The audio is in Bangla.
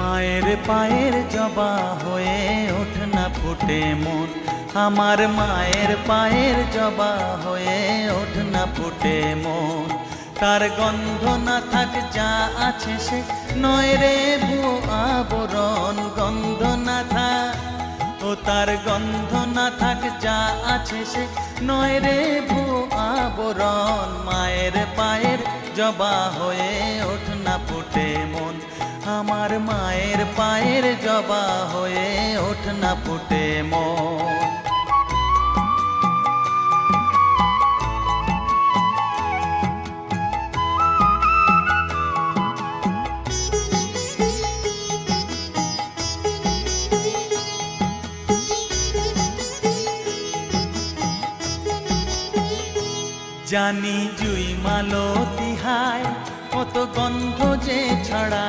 মায়ের পায়ের জবা হয়ে ওঠ না ফুটে মন, আমার মায়ের পায়ের জবা হয়ে ওঠ না ফুটে মন। তার গন্ধ না থাক যা আছে সে নয় রে ভুয়ো আবরণ, গন্ধ না থাক ও তার গন্ধ না থাক যা আছে সে নয় রে ভুয়ো আবরণ। মায়ের পায়ের জবা হয়ে ওঠ না ফুটে মন, আমার মায়ের পায়ের জবা হয়ে ওঠ না ফুটে মন। জানি জুই মালতি হায় কত গন্ধ যে ছড়া